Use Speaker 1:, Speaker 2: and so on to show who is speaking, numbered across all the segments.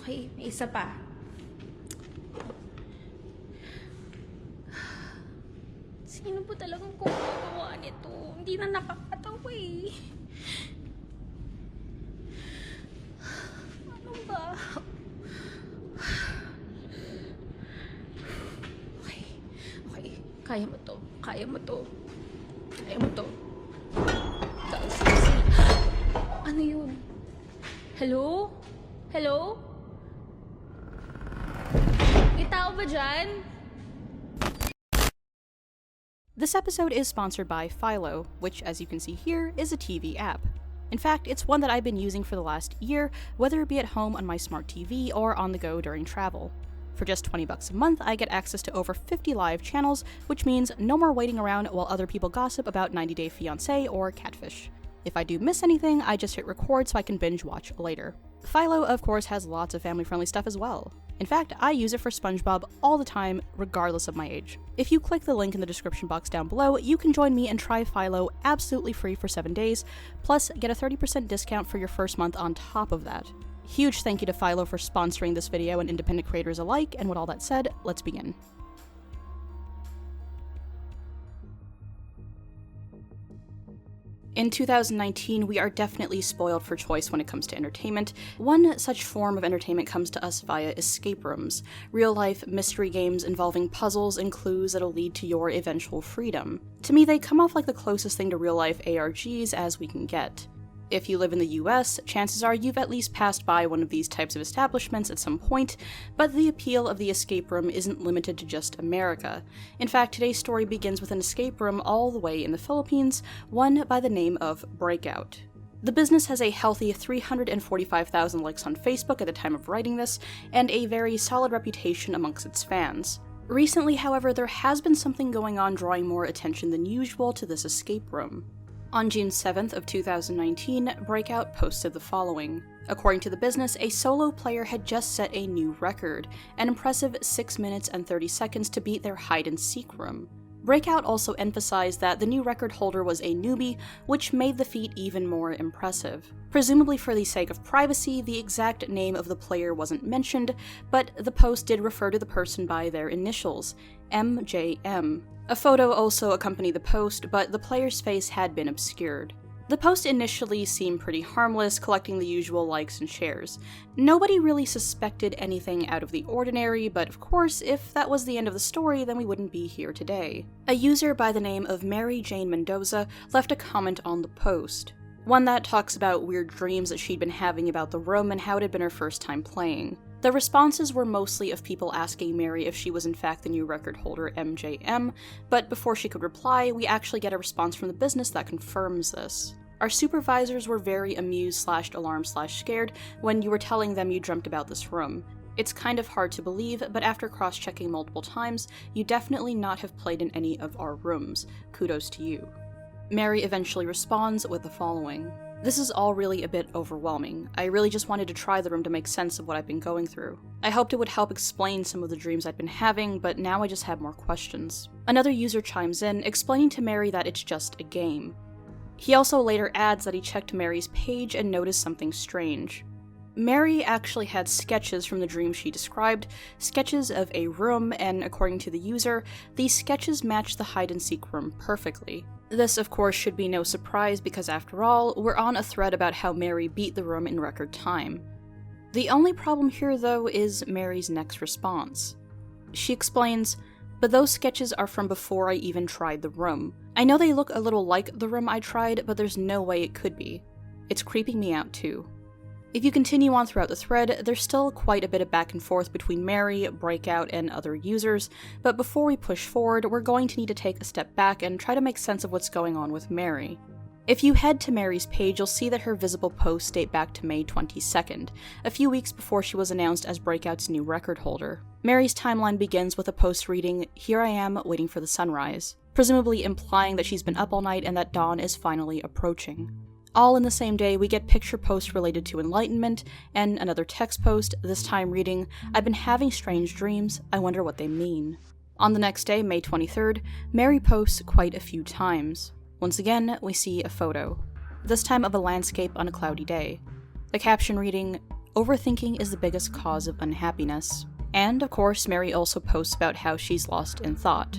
Speaker 1: Okay, may isa pa. Sino po talagang gumagawa nito? Hindi na nakakatawa eh. Ano ba? Okay. Kaya mo to. Kaya mo to. Kaya mo to. Ano yun? Hello? Hello? May tao ba dyan?
Speaker 2: This episode is sponsored by Philo, which, as you can see here, is a TV app. In fact, it's one that I've been using for the last year, whether it be at home on my smart TV or on the go during travel. For just $20 a month, I get access to over 50 live channels, which means no more waiting around while other people gossip about 90 Day Fiancé or Catfish. If I do miss anything, I just hit record so I can binge watch later. Philo, of course, has lots of family-friendly stuff as well. In fact, I use it for SpongeBob all the time, regardless of my age. If you click the link in the description box down below, you can join me and try Philo absolutely free for 7 days, plus get a 30% discount for your first month on top of that. Huge thank you to Philo for sponsoring this video and independent creators alike, and with all that said, let's begin. In 2019, we are definitely spoiled for choice when it comes to entertainment. One such form of entertainment comes to us via escape rooms, real-life mystery games involving puzzles and clues that'll lead to your eventual freedom. To me, they come off like the closest thing to real-life ARGs as we can get. If you live in the US, chances are you've at least passed by one of these types of establishments at some point, but the appeal of the escape room isn't limited to just America. In fact, today's story begins with an escape room all the way in the Philippines, one by the name of Breakout. The business has a healthy 345,000 likes on Facebook at the time of writing this, and a very solid reputation amongst its fans. Recently, however, there has been something going on drawing more attention than usual to this escape room. On June 7th of 2019, Breakout posted the following. According to the business, a solo player had just set a new record, an impressive 6 minutes and 30 seconds to beat their hide-and-seek room. Breakout also emphasized that the new record holder was a newbie, which made the feat even more impressive. Presumably for the sake of privacy, the exact name of the player wasn't mentioned, but the post did refer to the person by their initials, MJM. A photo also accompanied the post, but the player's face had been obscured. The post initially seemed pretty harmless, collecting the usual likes and shares. Nobody really suspected anything out of the ordinary, but of course, if that was the end of the story, then we wouldn't be here today. A user by the name of Mary Jane Mendoza left a comment on the post. One that talks about weird dreams that she'd been having about the room and how it had been her first time playing. The responses were mostly of people asking Mary if she was in fact the new record holder MJM, but before she could reply, we actually get a response from the business that confirms this. Our supervisors were very amused/alarmed/scared when you were telling them you dreamt about this room. It's kind of hard to believe, but after cross-checking multiple times, you definitely not have played in any of our rooms. Kudos to you. Mary eventually responds with the following. This is all really a bit overwhelming. I really just wanted to try the room to make sense of what I've been going through. I hoped it would help explain some of the dreams I'd been having, but now I just have more questions. Another user chimes in, explaining to Mary that it's just a game. He also later adds that he checked Mary's page and noticed something strange. Mary actually had sketches from the dream she described, sketches of a room, and according to the user, these sketches matched the hide-and-seek room perfectly. This, of course, should be no surprise because, after all, we're on a thread about how Mary beat the room in record time. The only problem here, though, is Mary's next response. She explains, "But those sketches are from before I even tried the room. I know they look a little like the room I tried, but there's no way it could be. It's creeping me out, too." If you continue on throughout the thread, there's still quite a bit of back and forth between Mary, Breakout, and other users, but before we push forward, we're going to need to take a step back and try to make sense of what's going on with Mary. If you head to Mary's page, you'll see that her visible posts date back to May 22nd, a few weeks before she was announced as Breakout's new record holder. Mary's timeline begins with a post reading, "Here I am, waiting for the sunrise," presumably implying that she's been up all night and that dawn is finally approaching. All in the same day, we get picture posts related to enlightenment, and another text post, this time reading, "I've been having strange dreams, I wonder what they mean." On the next day, May 23rd, Mary posts quite a few times. Once again, we see a photo, this time of a landscape on a cloudy day. The caption reading, overthinking is the biggest cause of unhappiness. And, of course, Mary also posts about how she's lost in thought.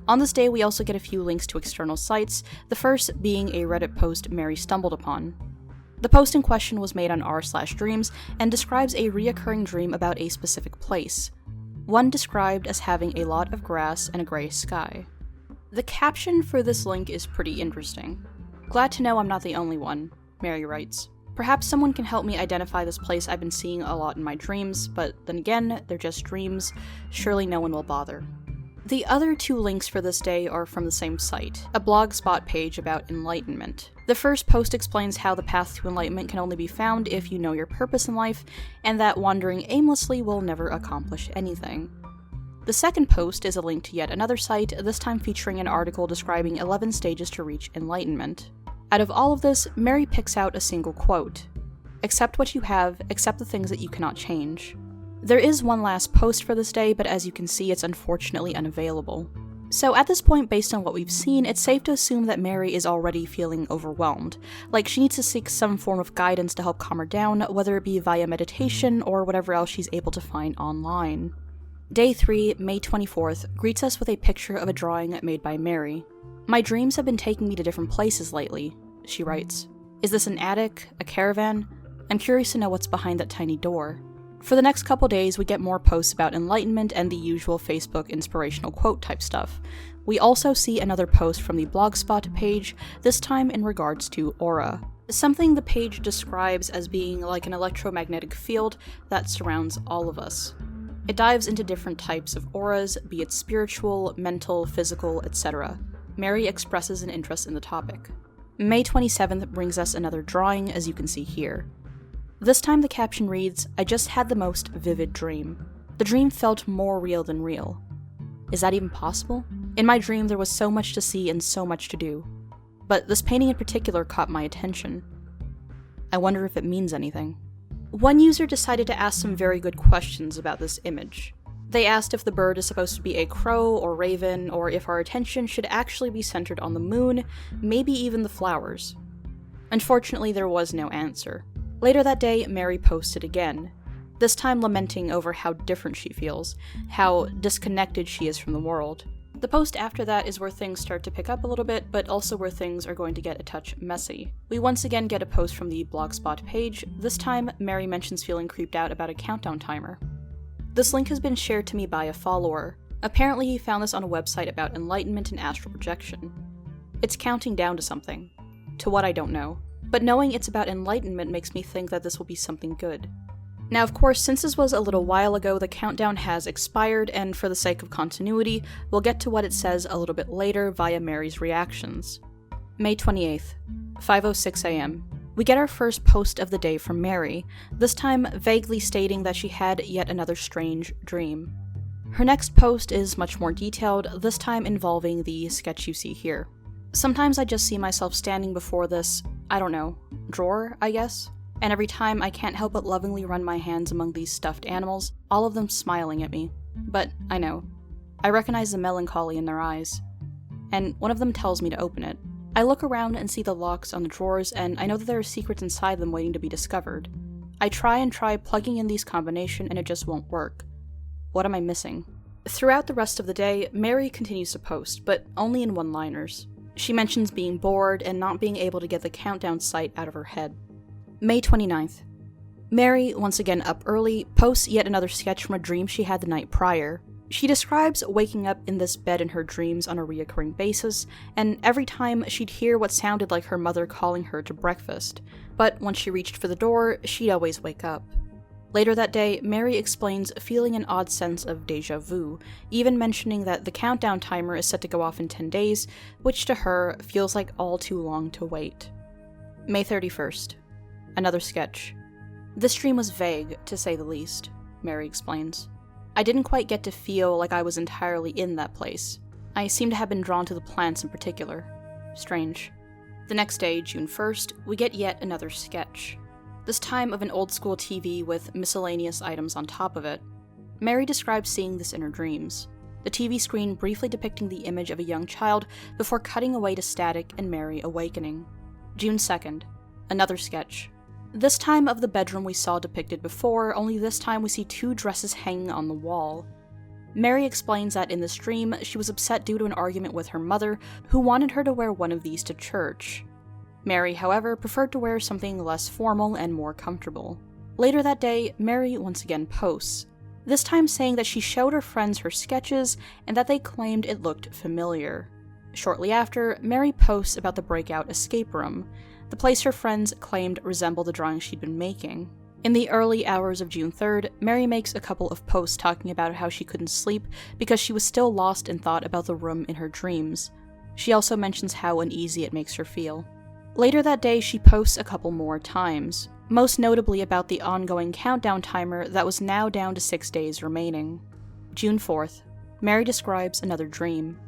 Speaker 2: On this day, we also get a few links to external sites, the first being a Reddit post Mary stumbled upon. The post in question was made on r/dreams and describes a reoccurring dream about a specific place, one described as having a lot of grass and a gray sky. The caption for this link is pretty interesting. "Glad to know I'm not the only one," Mary writes. "Perhaps someone can help me identify this place I've been seeing a lot in my dreams, but then again, they're just dreams. Surely no one will bother." The other two links for this day are from the same site, a blogspot page about enlightenment. The first post explains how the path to enlightenment can only be found if you know your purpose in life, and that wandering aimlessly will never accomplish anything. The second post is a link to yet another site, this time featuring an article describing 11 stages to reach enlightenment. Out of all of this, Mary picks out a single quote: "Accept what you have, accept the things that you cannot change." There is one last post for this day, but as you can see, it's unfortunately unavailable. So at this point, based on what we've seen, it's safe to assume that Mary is already feeling overwhelmed. Like, she needs to seek some form of guidance to help calm her down, whether it be via meditation or whatever else she's able to find online. Day 3, May 24th, greets us with a picture of a drawing made by Mary. "My dreams have been taking me to different places lately," she writes. "Is this an attic? A caravan? I'm curious to know what's behind that tiny door." For the next couple days, we get more posts about enlightenment and the usual Facebook inspirational quote type stuff. We also see another post from the Blogspot page, this time in regards to aura. Something the page describes as being like an electromagnetic field that surrounds all of us. It dives into different types of auras, be it spiritual, mental, physical, etc. Mary expresses an interest in the topic. May 27th brings us another drawing, as you can see here. This time the caption reads, "I just had the most vivid dream. The dream felt more real than real. Is that even possible? In my dream there was so much to see and so much to do. But this painting in particular caught my attention. I wonder if it means anything." One user decided to ask some very good questions about this image. They asked if the bird is supposed to be a crow or raven, or if our attention should actually be centered on the moon, maybe even the flowers. Unfortunately, there was no answer. Later that day, Mary posted again, this time lamenting over how different she feels, how disconnected she is from the world. The post after that is where things start to pick up a little bit, but also where things are going to get a touch messy. We once again get a post from the Blogspot page. This time, Mary mentions feeling creeped out about a countdown timer. This link has been shared to me by a follower. Apparently he found this on a website about enlightenment and astral projection. It's counting down to something. To what I don't know. But knowing it's about enlightenment makes me think that this will be something good. Now, of course, since this was a little while ago, the countdown has expired, and for the sake of continuity, we'll get to what it says a little bit later via Mary's reactions. May 28th, 5:06 a.m. We get our first post of the day from Mary, this time vaguely stating that she had yet another strange dream. Her next post is much more detailed, this time involving the sketch you see here. Sometimes I just see myself standing before this, I don't know, drawer, I guess? And every time I can't help but lovingly run my hands among these stuffed animals, all of them smiling at me. But I know. I recognize the melancholy in their eyes. And one of them tells me to open it. I look around and see the locks on the drawers, and I know that there are secrets inside them waiting to be discovered. I try plugging in these combinations, and it just won't work. What am I missing? Throughout the rest of the day, Mary continues to post, but only in one-liners. She mentions being bored and not being able to get the countdown site out of her head. May 29th. Mary, once again up early, posts yet another sketch from a dream she had the night prior. She describes waking up in this bed in her dreams on a reoccurring basis, and every time she'd hear what sounded like her mother calling her to breakfast, but once she reached for the door, she'd always wake up. Later that day, Mary explains feeling an odd sense of déjà vu, even mentioning that the countdown timer is set to go off in 10 days, which to her feels like all too long to wait. May 31st. Another sketch. This dream was vague, to say the least, Mary explains. I didn't quite get to feel like I was entirely in that place. I seem to have been drawn to the plants in particular. Strange. The next day, June 1st, we get yet another sketch. This time of an old-school TV with miscellaneous items on top of it. Mary describes seeing this in her dreams. The TV screen briefly depicting the image of a young child before cutting away to static and Mary awakening. June 2nd. Another sketch. This time of the bedroom we saw depicted before, only this time we see 2 dresses hanging on the wall. Mary explains that in this dream, she was upset due to an argument with her mother, who wanted her to wear one of these to church. Mary, however, preferred to wear something less formal and more comfortable. Later that day, Mary once again posts, this time saying that she showed her friends her sketches and that they claimed it looked familiar. Shortly after, Mary posts about the breakout escape room, the place her friends claimed resembled the drawing she'd been making. In the early hours of June 3rd, Mary makes a couple of posts talking about how she couldn't sleep because she was still lost in thought about the room in her dreams. She also mentions how uneasy it makes her feel. Later that day, she posts a couple more times, most notably about the ongoing countdown timer that was now down to 6 days remaining. June 4th, Mary describes another dream.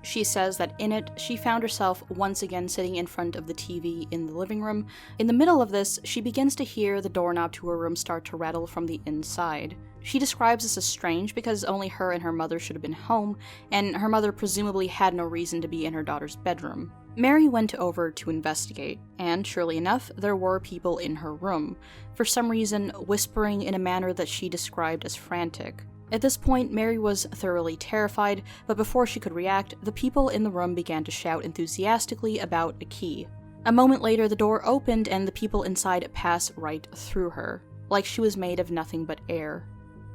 Speaker 2: She says that in it, she found herself once again sitting in front of the TV in the living room. In the middle of this, she begins to hear the doorknob to her room start to rattle from the inside. She describes this as strange because only her and her mother should have been home, and her mother presumably had no reason to be in her daughter's bedroom. Mary went over to investigate, and surely enough, there were people in her room, for some reason whispering in a manner that she described as frantic. At this point, Mary was thoroughly terrified, but before she could react, the people in the room began to shout enthusiastically about a key. A moment later, the door opened and the people inside pass right through her, like she was made of nothing but air.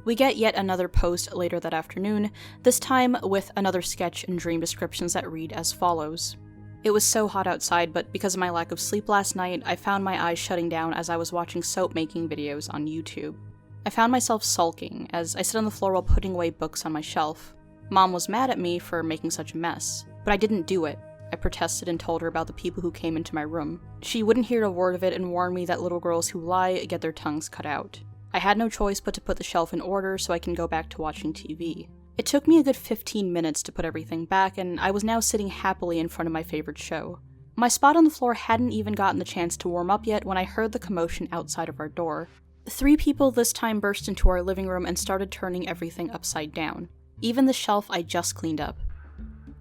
Speaker 2: We get yet another post later that afternoon, this time with another sketch and dream descriptions that read as follows. It was so hot outside, but because of my lack of sleep last night, I found my eyes shutting down as I was watching soap making videos on YouTube. I found myself sulking as I sit on the floor while putting away books on my shelf. Mom was mad at me for making such a mess, but I didn't do it. I protested and told her about the people who came into my room. She wouldn't hear a word of it and warned me that little girls who lie get their tongues cut out. I had no choice but to put the shelf in order so I can go back to watching TV. It took me a good 15 minutes to put everything back, and I was now sitting happily in front of my favorite show. My spot on the floor hadn't even gotten the chance to warm up yet when I heard the commotion outside of our door. 3 people this time burst into our living room and started turning everything upside down, even the shelf I just cleaned up.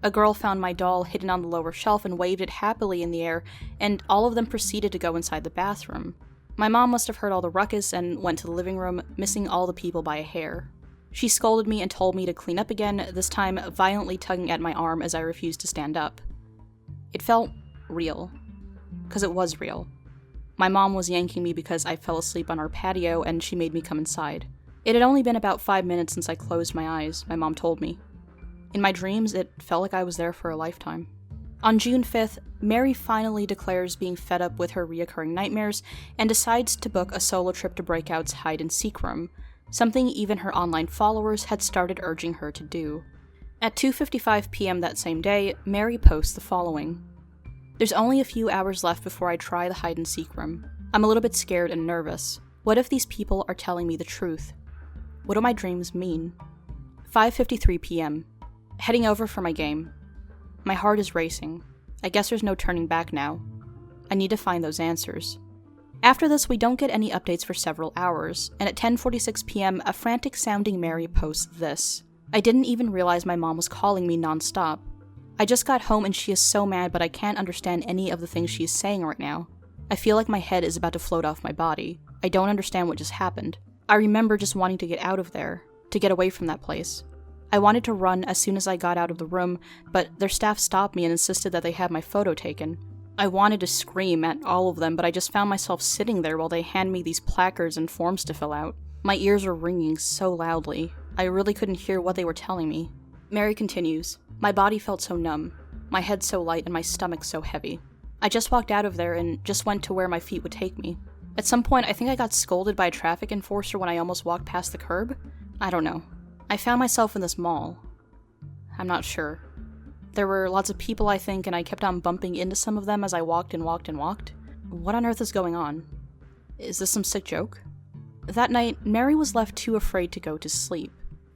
Speaker 2: A girl found my doll hidden on the lower shelf and waved it happily in the air, and all of them proceeded to go inside the bathroom. My mom must have heard all the ruckus and went to the living room, missing all the people by a hair. She scolded me and told me to clean up again, this time violently tugging at my arm as I refused to stand up. It felt real. 'Cause it was real. My mom was yanking me because I fell asleep on our patio and she made me come inside. It had only been about 5 minutes since I closed my eyes, my mom told me. In my dreams, it felt like I was there for a lifetime. On June 5th, Mary finally declares being fed up with her reoccurring nightmares and decides to book a solo trip to Breakout's hide-and-seek room, something even her online followers had started urging her to do. At 2:55 p.m. that same day, Mary posts the following. There's only a few hours left before I try the hide-and-seek room. I'm a little bit scared and nervous. What if these people are telling me the truth? What do my dreams mean? 5:53 p.m. Heading over for my game. My heart is racing. I guess there's no turning back now. I need to find those answers. After this, we don't get any updates for several hours, and at 10:46 p.m., a frantic-sounding Mary posts this. I didn't even realize my mom was calling me nonstop. I just got home and she is so mad, but I can't understand any of the things she is saying right now. I feel like my head is about to float off my body. I don't understand what just happened. I remember just wanting to get out of there, to get away from that place. I wanted to run as soon as I got out of the room, but their staff stopped me and insisted that they have my photo taken. I wanted to scream at all of them, but I just found myself sitting there while they hand me these placards and forms to fill out. My ears were ringing so loudly. I really couldn't hear what they were telling me. Mary continues, my body felt so numb, my head so light and my stomach so heavy. I just walked out of there and just went to where my feet would take me. At some point, I think I got scolded by a traffic enforcer when I almost walked past the curb. I don't know. I found myself in this mall. I'm not sure. There were lots of people, I think, and I kept on bumping into some of them as I walked and walked and walked. What on earth is going on? Is this some sick joke? That night, Mary was left too afraid to go to sleep.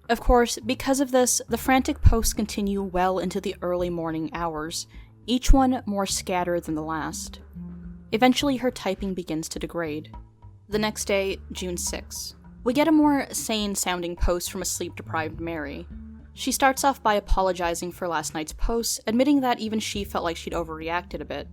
Speaker 2: Of course, because of this, the frantic posts continue well into the early morning hours, each one more scattered than the last. Eventually, her typing begins to degrade. The next day, June 6. We get a more sane-sounding post from a sleep-deprived Mary. She starts off by apologizing for last night's post, admitting that even she felt like she'd overreacted a bit.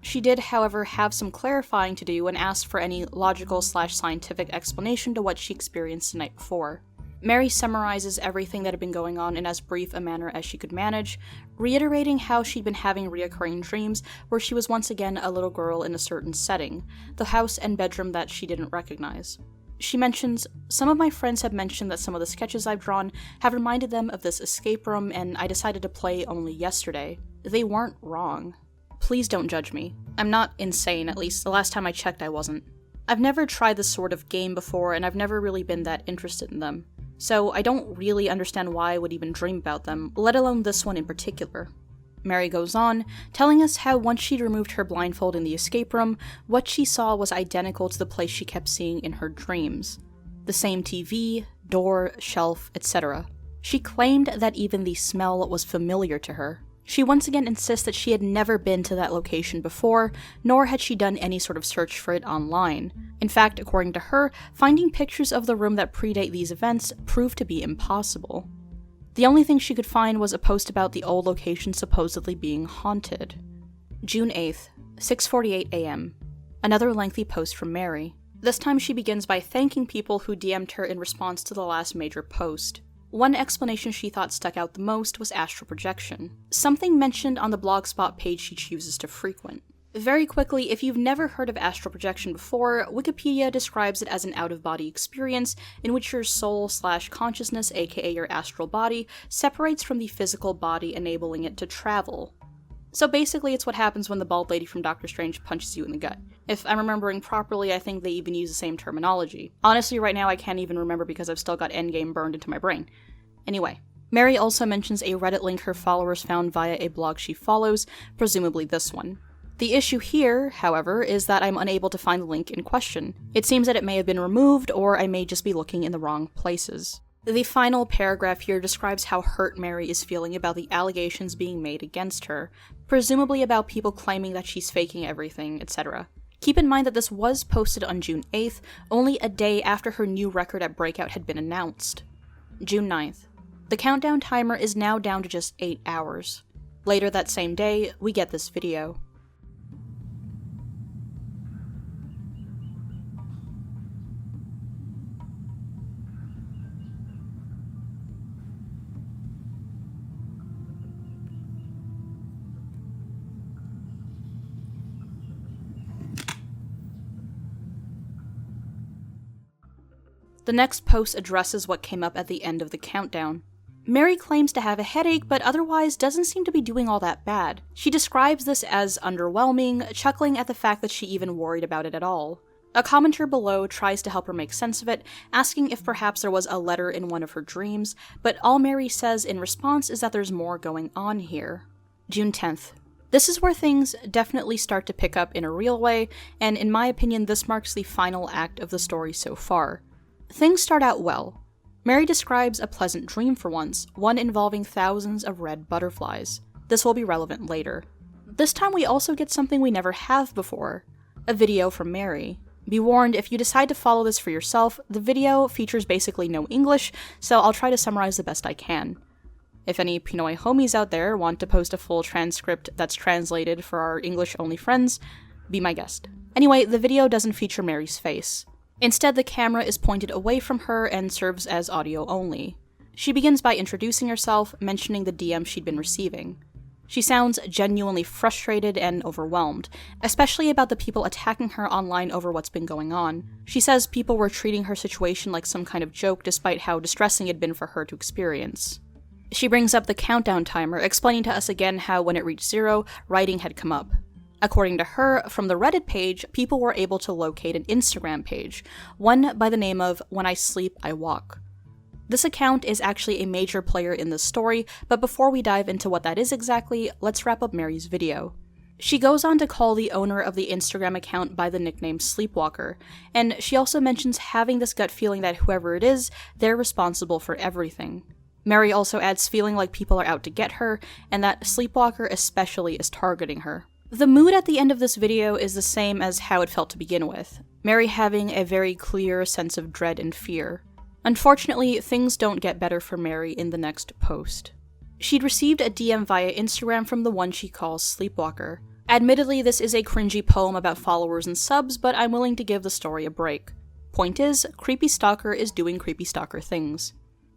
Speaker 2: She did, however, have some clarifying to do and asked for any logical/scientific explanation to what she experienced the night before. Mary summarizes everything that had been going on in as brief a manner as she could manage, reiterating how she'd been having reoccurring dreams where she was once again a little girl in a certain setting, the house and bedroom that she didn't recognize. She mentions, "Some of my friends have mentioned that some of the sketches I've drawn have reminded them of this escape room, and I decided to play only yesterday. They weren't wrong. Please don't judge me. I'm not insane, at least the last time I checked I wasn't. I've never tried this sort of game before, and I've never really been that interested in them. So I don't really understand why I would even dream about them, let alone this one in particular." Mary goes on, telling us how once she'd removed her blindfold in the escape room, what she saw was identical to the place she kept seeing in her dreams. The same TV, door, shelf, etc. She claimed that even the smell was familiar to her. She once again insists that she had never been to that location before, nor had she done any sort of search for it online. In fact, according to her, finding pictures of the room that predate these events proved to be impossible. The only thing she could find was a post about the old location supposedly being haunted. June 8th, 6:48 a.m. Another lengthy post from Mary. This time she begins by thanking people who DM'd her in response to the last major post. One explanation she thought stuck out the most was astral projection, something mentioned on the blogspot page she chooses to frequent. Very quickly, if you've never heard of astral projection before, Wikipedia describes it as an out-of-body experience in which your soul/consciousness, aka your astral body, separates from the physical body, enabling it to travel. So basically, it's what happens when the bald lady from Doctor Strange punches you in the gut. If I'm remembering properly, I think they even use the same terminology. Honestly, right now I can't even remember because I've still got Endgame burned into my brain. Anyway, Mary also mentions a Reddit link her followers found via a blog she follows, presumably this one. The issue here, however, is that I'm unable to find the link in question. It seems that it may have been removed, or I may just be looking in the wrong places. The final paragraph here describes how hurt Mary is feeling about the allegations being made against her, presumably about people claiming that she's faking everything, etc. Keep in mind that this was posted on June 8th, only a day after her new record at Breakout had been announced. June 9th. The countdown timer is now down to just 8 hours. Later that same day, we get this video. The next post addresses what came up at the end of the countdown. Mary claims to have a headache, but otherwise doesn't seem to be doing all that bad. She describes this as underwhelming, chuckling at the fact that she even worried about it at all. A commenter below tries to help her make sense of it, asking if perhaps there was a letter in one of her dreams, but all Mary says in response is that there's more going on here. June 10th. This is where things definitely start to pick up in a real way, and in my opinion this marks the final act of the story so far. Things start out well. Mary describes a pleasant dream for once, one involving thousands of red butterflies. This will be relevant later. This time we also get something we never have before, a video from Mary. Be warned, if you decide to follow this for yourself, the video features basically no English, so I'll try to summarize the best I can. If any Pinoy homies out there want to post a full transcript that's translated for our English-only friends, be my guest. Anyway, the video doesn't feature Mary's face. Instead, the camera is pointed away from her and serves as audio only. She begins by introducing herself, mentioning the DM she'd been receiving. She sounds genuinely frustrated and overwhelmed, especially about the people attacking her online over what's been going on. She says people were treating her situation like some kind of joke despite how distressing it'd been for her to experience. She brings up the countdown timer, explaining to us again how when it reached 0, writing had come up. According to her, from the Reddit page, people were able to locate an Instagram page, one by the name of When I Sleep, I Walk. This account is actually a major player in this story, but before we dive into what that is exactly, let's wrap up Mary's video. She goes on to call the owner of the Instagram account by the nickname Sleepwalker, and she also mentions having this gut feeling that whoever it is, they're responsible for everything. Mary also adds feeling like people are out to get her, and that Sleepwalker especially is targeting her. The mood at the end of this video is the same as how it felt to begin with, Mary having a very clear sense of dread and fear. Unfortunately, things don't get better for Mary in the next post. She'd received a DM via Instagram from the one she calls Sleepwalker. Admittedly, this is a cringy poem about followers and subs, but I'm willing to give the story a break. Point is, Creepy Stalker is doing creepy stalker things.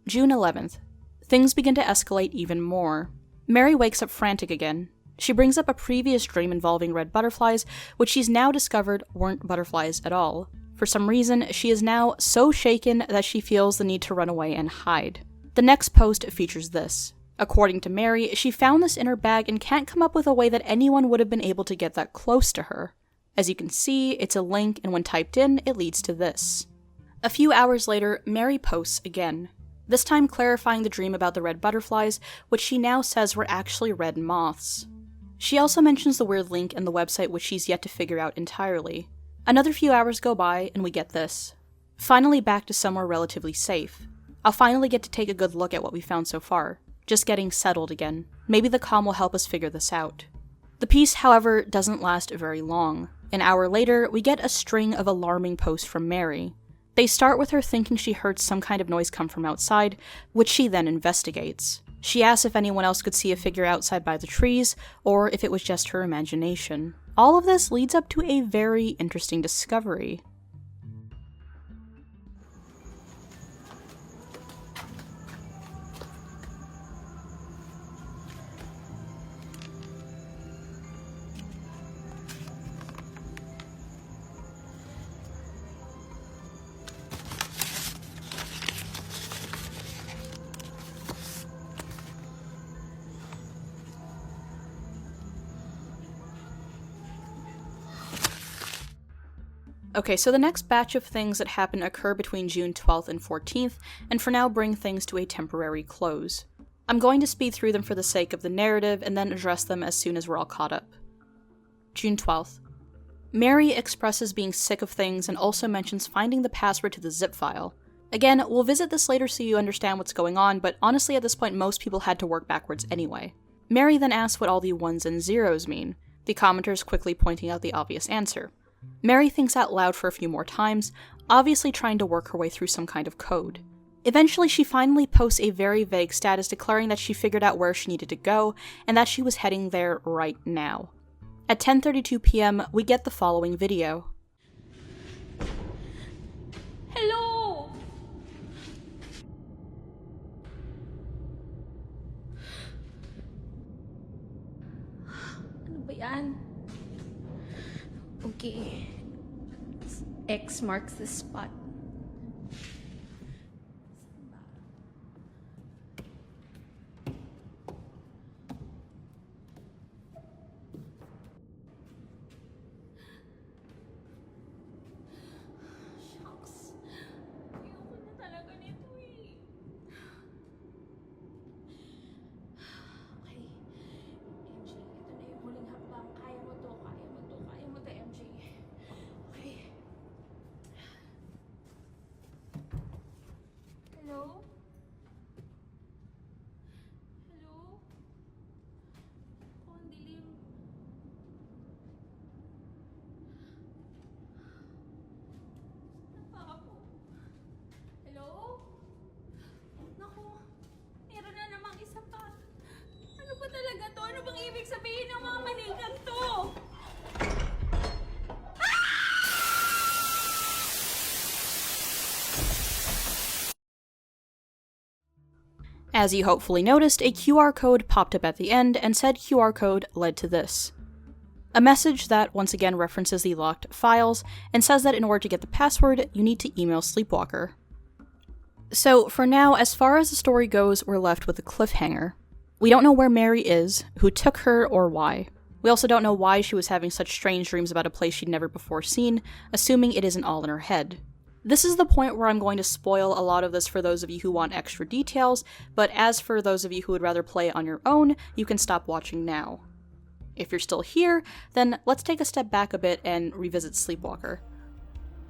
Speaker 2: June 11th. Things begin to escalate even more. Mary wakes up frantic again. She brings up a previous dream involving red butterflies, which she's now discovered weren't butterflies at all. For some reason, she is now so shaken that she feels the need to run away and hide. The next post features this. According to Mary, she found this in her bag and can't come up with a way that anyone would have been able to get that close to her. As you can see, it's a link, and when typed in, it leads to this. A few hours later, Mary posts again, this time clarifying the dream about the red butterflies, which she now says were actually red moths. She also mentions the weird link in the website, which she's yet to figure out entirely. Another few hours go by, and we get this. Finally back to somewhere relatively safe. I'll finally get to take a good look at what we found so far. Just getting settled again. Maybe the calm will help us figure this out. The piece, however, doesn't last very long. An hour later, we get a string of alarming posts from Mary. They start with her thinking she heard some kind of noise come from outside, which she then investigates. She asks if anyone else could see a figure outside by the trees, or if it was just her imagination. All of this leads up to a very interesting discovery. Okay, so the next batch of things that happen occur between June 12th and 14th, and for now bring things to a temporary close. I'm going to speed through them for the sake of the narrative, and then address them as soon as we're all caught up. June 12th. Mary expresses being sick of things and also mentions finding the password to the zip file. Again, we'll visit this later so you understand what's going on, but honestly at this point most people had to work backwards anyway. Mary then asks what all the ones and zeros mean, the commenters quickly pointing out the obvious answer. Mary thinks out loud for a few more times, obviously trying to work her way through some kind of code. Eventually, she finally posts a very vague status declaring that she figured out where she needed to go, and that she was heading there right now. At 10:32 p.m., we get the following video.
Speaker 1: Hello! Ano ba yan? Okay. X marks the spot. Shucks. Ayoko na talaga nito eh. Okay. MJ, ito na yung huling hakbang. Kaya mo to, kaya mo to, kaya mo to, MJ. Okay. Hello? Hello? Ako, ang dilim. Saan pa ako? Hello? Naku, meron na namang isa pa. Ano ba talaga to? Ano bang ibig sabihin ng mga manigang to?
Speaker 2: As you hopefully noticed, a QR code popped up at the end, and said QR code led to this. A message that once again references the locked files, and says that in order to get the password, you need to email Sleepwalker. So, for now, as far as the story goes, we're left with a cliffhanger. We don't know where Mary is, who took her, or why. We also don't know why she was having such strange dreams about a place she'd never before seen, assuming it isn't all in her head. This is the point where I'm going to spoil a lot of this for those of you who want extra details, but as for those of you who would rather play it on your own, you can stop watching now. If you're still here, then let's take a step back a bit and revisit Sleepwalker.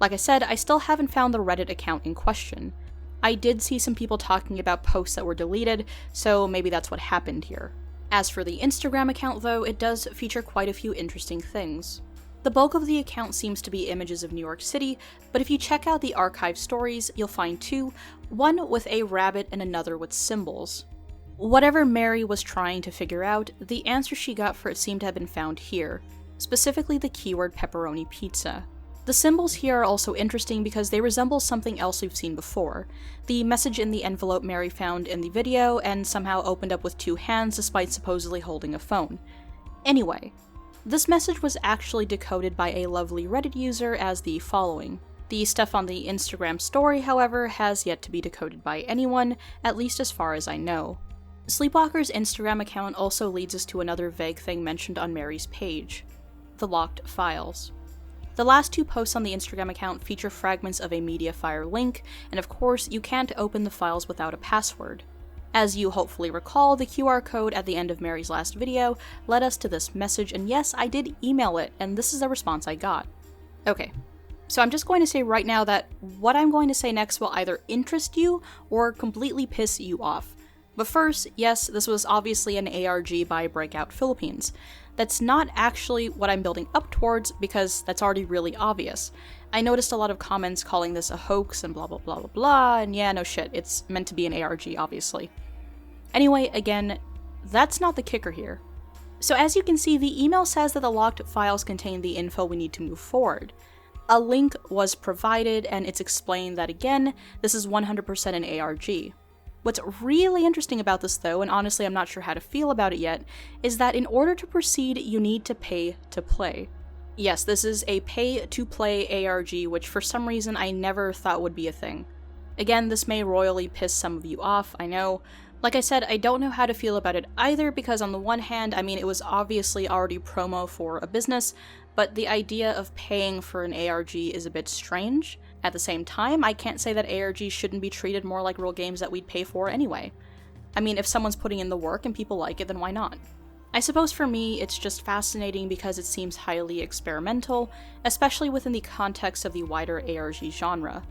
Speaker 2: Like I said, I still haven't found the Reddit account in question. I did see some people talking about posts that were deleted, so maybe that's what happened here. As for the Instagram account though, it does feature quite a few interesting things. The bulk of the account seems to be images of New York City, but if you check out the archive stories, you'll find two, one with a rabbit and another with symbols. Whatever Mary was trying to figure out, the answer she got for it seemed to have been found here, specifically the keyword pepperoni pizza. The symbols here are also interesting because they resemble something else we've seen before, the message in the envelope Mary found in the video and somehow opened up with 2 hands despite supposedly holding a phone. Anyway, this message was actually decoded by a lovely Reddit user as the following. The stuff on the Instagram story, however, has yet to be decoded by anyone, at least as far as I know. Sleepwalker's Instagram account also leads us to another vague thing mentioned on Mary's page: the locked files. The last 2 posts on the Instagram account feature fragments of a Mediafire link, and of course, you can't open the files without a password. As you hopefully recall, the QR code at the end of Mary's last video led us to this message, and yes, I did email it, and this is the response I got. Okay, so I'm just going to say right now that what I'm going to say next will either interest you or completely piss you off. But first, yes, this was obviously an ARG by Breakout Philippines. That's not actually what I'm building up towards, because that's already really obvious. I noticed a lot of comments calling this a hoax and blah blah blah blah blah, and yeah, no shit, it's meant to be an ARG, obviously. Anyway, again, that's not the kicker here. So as you can see, the email says that the locked files contain the info we need to move forward. A link was provided, and it's explained that, again, this is 100% an ARG. What's really interesting about this, though, and honestly I'm not sure how to feel about it yet, is that in order to proceed, you need to pay to play. Yes, this is a pay-to-play ARG, which for some reason I never thought would be a thing. Again, this may royally piss some of you off, I know. Like I said, I don't know how to feel about it either, because on the one hand, I mean, it was obviously already promo for a business, but the idea of paying for an ARG is a bit strange. At the same time, I can't say that ARGs shouldn't be treated more like real games that we'd pay for anyway. I mean, if someone's putting in the work and people like it, then why not? I suppose for me, it's just fascinating because it seems highly experimental, especially within the context of the wider ARG genre.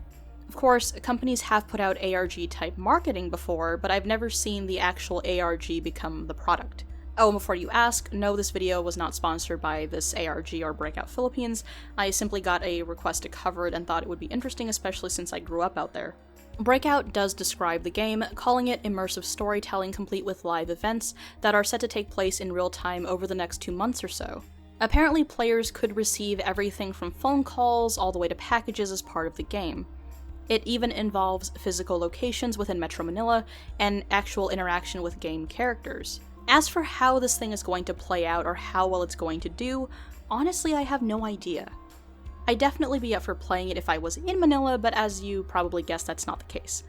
Speaker 2: Of course, companies have put out ARG-type marketing before, but I've never seen the actual ARG become the product. Oh, and before you ask, no, this video was not sponsored by this ARG or Breakout Philippines. I simply got a request to cover it and thought it would be interesting, especially since I grew up out there. Breakout does describe the game, calling it immersive storytelling complete with live events that are set to take place in real time over the next 2 months or so. Apparently, players could receive everything from phone calls all the way to packages as part of the game. It even involves physical locations within Metro Manila and actual interaction with game characters. As for how this thing is going to play out or how well it's going to do, honestly I have no idea. I'd definitely be up for playing it if I was in Manila, but as you probably guessed, that's not the case.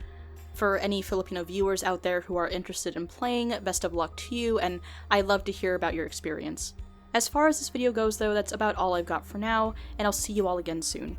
Speaker 2: For any Filipino viewers out there who are interested in playing, best of luck to you, and I'd love to hear about your experience. As far as this video goes though, that's about all I've got for now, and I'll see you all again soon.